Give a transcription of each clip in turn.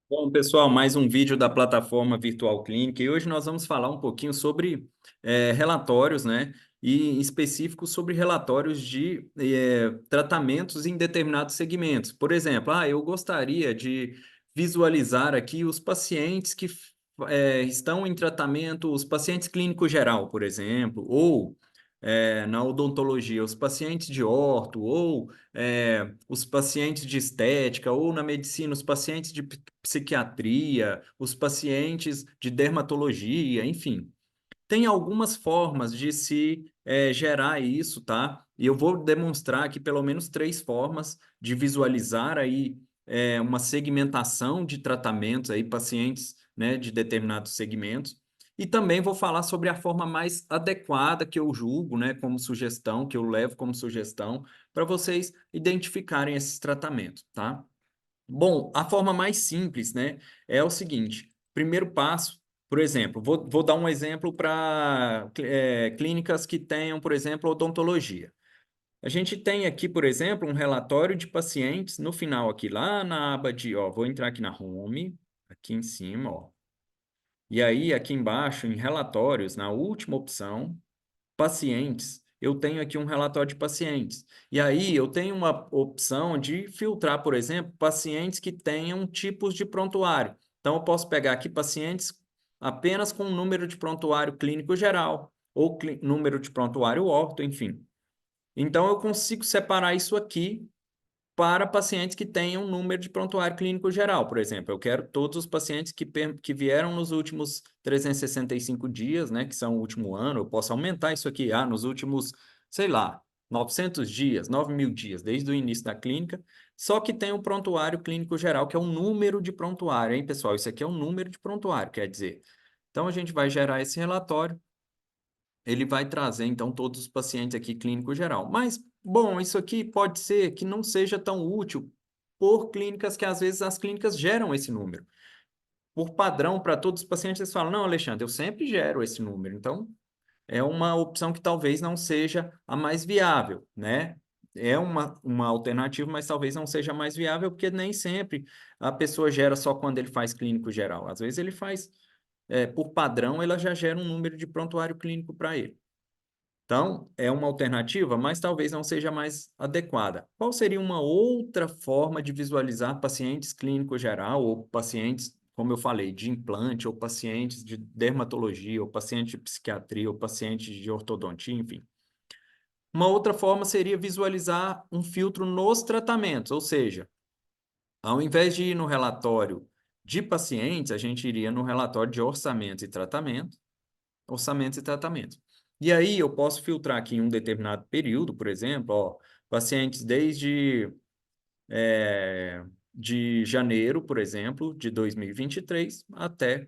Bom, pessoal, mais um vídeo da plataforma Virtual Clinic e hoje nós vamos falar um pouquinho sobre relatórios, né? E em específico sobre relatórios de tratamentos em determinados segmentos. Por exemplo, eu gostaria de visualizar aqui os pacientes que estão em tratamento, os pacientes clínico geral, por exemplo, ou na odontologia, os pacientes de orto, ou os pacientes de estética, ou na medicina, os pacientes de psiquiatria, os pacientes de dermatologia, enfim. Tem algumas formas de se gerar isso, tá? E eu vou demonstrar aqui pelo menos três formas de visualizar aí uma segmentação de tratamentos aí, pacientes, né, de determinados segmentos. E também vou falar sobre a forma mais adequada que eu julgo, né, como sugestão, que eu levo como sugestão, para vocês identificarem esses tratamentos, tá? Bom, a forma mais simples, né, é o seguinte: primeiro passo, por exemplo, vou dar um exemplo para clínicas que tenham, por exemplo, odontologia. A gente tem aqui, por exemplo, um relatório de pacientes no final aqui, lá na aba de, ó, vou entrar aqui na Home, aqui em cima, ó. E aí, aqui embaixo, em relatórios, na última opção, pacientes, eu tenho aqui um relatório de pacientes. E aí eu tenho uma opção de filtrar, por exemplo, pacientes que tenham tipos de prontuário. Então, eu posso pegar aqui pacientes apenas com número de prontuário clínico geral, ou número de prontuário orto, enfim. Então, eu consigo separar isso aqui para pacientes que tenham número de prontuário clínico geral, por exemplo. Eu quero todos os pacientes que vieram nos últimos 365 dias, né, que são o último ano. Eu posso aumentar isso aqui, nos últimos, sei lá, 900 dias, 9.000 dias, desde o início da clínica, só que tem o prontuário clínico geral, que é o número de prontuário, hein, pessoal? Isso aqui é um número de prontuário, quer dizer. Então, a gente vai gerar esse relatório, ele vai trazer, então, todos os pacientes aqui clínico geral. Mas, bom, isso aqui pode ser que não seja tão útil por clínicas que, às vezes, as clínicas geram esse número. Por padrão, para todos os pacientes, eles falam, não, Alexandre, eu sempre gero esse número. Então, é uma opção que talvez não seja a mais viável, né? É uma alternativa, mas talvez não seja a mais viável, porque nem sempre a pessoa gera só quando ele faz clínico geral. Às vezes ele faz, por padrão, ela já gera um número de prontuário clínico para ele. Então, é uma alternativa, mas talvez não seja mais adequada. Qual seria uma outra forma de visualizar pacientes clínico geral ou pacientes, como eu falei, de implante, ou pacientes de dermatologia, ou pacientes de psiquiatria, ou pacientes de ortodontia, enfim? Uma outra forma seria visualizar um filtro nos tratamentos, ou seja, ao invés de ir no relatório de pacientes, a gente iria no relatório de orçamentos e tratamentos. E aí eu posso filtrar aqui em um determinado período, por exemplo, ó, pacientes desde de janeiro, por exemplo, de 2023 até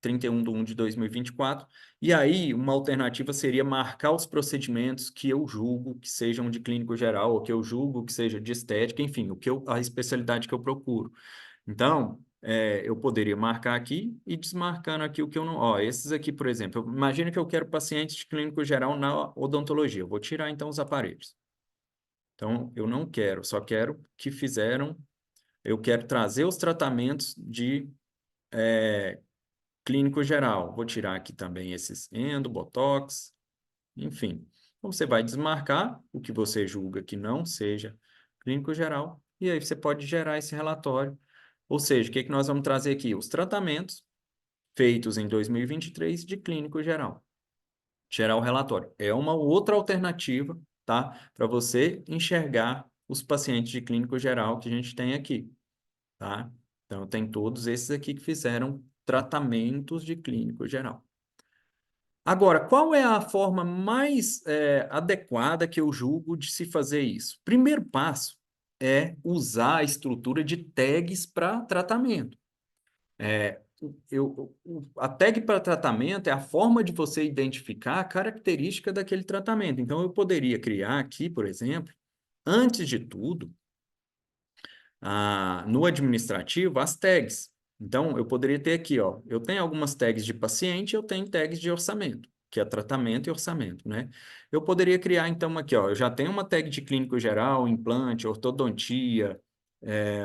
31 de 1 de 2024. E aí uma alternativa seria marcar os procedimentos que eu julgo que sejam de clínico geral, ou que eu julgo que seja de estética, enfim, a especialidade que eu procuro. Então, eu poderia marcar aqui e desmarcando aqui o que eu não. Ó, esses aqui, por exemplo, imagina que eu quero pacientes de clínico geral na odontologia. Eu vou tirar então os aparelhos. Então, eu não quero, só quero que fizeram. Eu quero trazer os tratamentos de clínico geral. Vou tirar aqui também esses endo, botox, enfim. Então, você vai desmarcar o que você julga que não seja clínico geral, e aí você pode gerar esse relatório. Ou seja, o que que nós vamos trazer aqui? Os tratamentos feitos em 2023 de clínico geral. Gerar o relatório. É uma outra alternativa, tá? Para você enxergar os pacientes de clínico geral que a gente tem aqui, tá? Então, tem todos esses aqui que fizeram tratamentos de clínico geral. Agora, qual é a forma mais adequada que eu julgo de se fazer isso? Primeiro passo é usar a estrutura de tags para tratamento. A tag para tratamento é a forma de você identificar a característica daquele tratamento. Então, eu poderia criar aqui, por exemplo, antes de tudo, no administrativo, as tags. Então, eu poderia ter aqui, ó, eu tenho algumas tags de paciente, eu tenho tags de orçamento, que é tratamento e orçamento, né? Eu poderia criar, então, aqui, ó, eu já tenho uma tag de clínico geral, implante, ortodontia,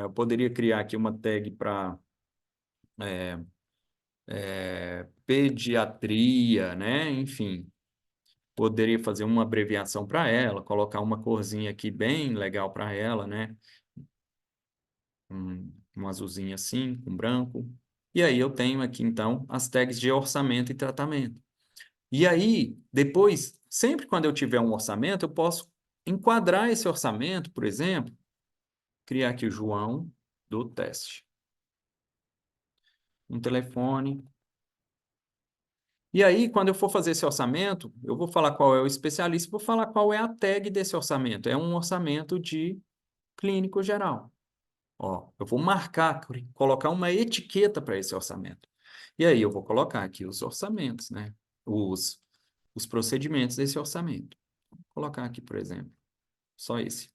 eu poderia criar aqui uma tag para pediatria, né? Enfim, poderia fazer uma abreviação para ela, colocar uma corzinha aqui bem legal para ela, né? Um azulzinho assim, com branco. E aí eu tenho aqui, então, as tags de orçamento e tratamento. E aí, depois, sempre quando eu tiver um orçamento, eu posso enquadrar esse orçamento, por exemplo, criar aqui o João do teste. Um telefone. E aí, quando eu for fazer esse orçamento, eu vou falar qual é o especialista, vou falar qual é a tag desse orçamento. É um orçamento de clínico geral. Ó, eu vou marcar, colocar uma etiqueta para esse orçamento. E aí eu vou colocar aqui os orçamentos, né? Os procedimentos desse orçamento. Vou colocar aqui, por exemplo, só esse.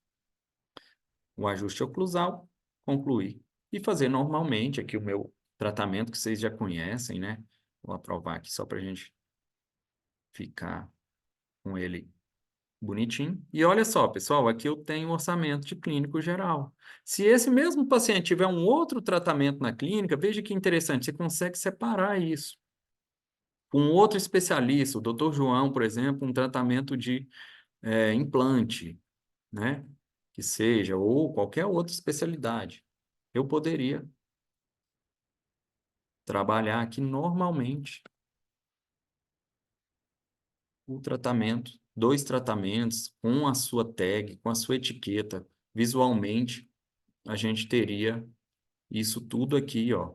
O ajuste oclusal, concluir. E fazer normalmente aqui o meu tratamento, que vocês já conhecem, né? Vou aprovar aqui só para a gente ficar com ele bonitinho. E olha só, pessoal, aqui eu tenho um orçamento de clínico geral. Se esse mesmo paciente tiver um outro tratamento na clínica, veja que interessante, você consegue separar isso. Um outro especialista, o Dr. João, por exemplo, um tratamento de implante, né? Que seja, ou qualquer outra especialidade. Eu poderia trabalhar aqui normalmente o tratamento, dois tratamentos, com a sua tag, com a sua etiqueta, visualmente, a gente teria isso tudo aqui, ó,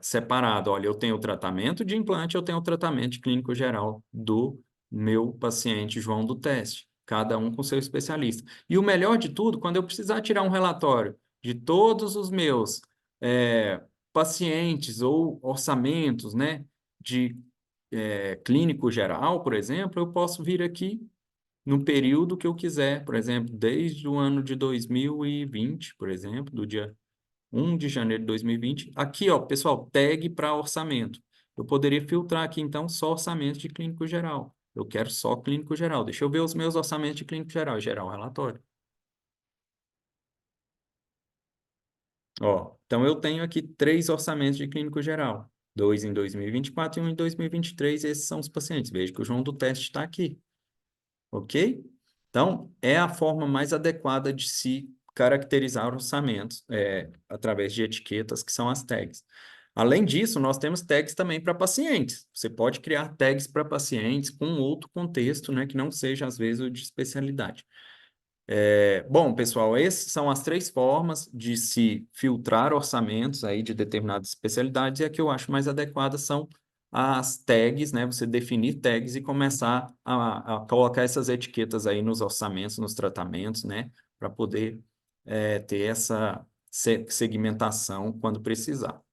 separado. Olha, eu tenho o tratamento de implante, eu tenho o tratamento de clínico geral do meu paciente João do teste, cada um com seu especialista. E o melhor de tudo, quando eu precisar tirar um relatório de todos os meus pacientes ou orçamentos, né, de clínico geral, por exemplo, eu posso vir aqui no período que eu quiser, por exemplo, desde o ano de 2020, por exemplo, do dia 1 de janeiro de 2020. Aqui, ó, pessoal, tag para orçamento. Eu poderia filtrar aqui, então, só orçamento de clínico geral. Eu quero só clínico geral. Deixa eu ver os meus orçamentos de clínico geral. Geral, relatório. Ó, então, eu tenho aqui 3 orçamentos de clínico geral. 2 em 2024 e um em 2023. Esses são os pacientes. Veja que o João do teste está aqui. Ok? Então, é a forma mais adequada de se caracterizar orçamentos, através de etiquetas, que são as tags. Além disso, nós temos tags também para pacientes. Você pode criar tags para pacientes com outro contexto, né, que não seja, às vezes, o de especialidade. Bom, pessoal, essas são as 3 formas de se filtrar orçamentos aí de determinadas especialidades, e a que eu acho mais adequada são as tags, né? Você definir tags e começar a colocar essas etiquetas aí nos orçamentos, nos tratamentos, né? Para poder ter essa segmentação quando precisar.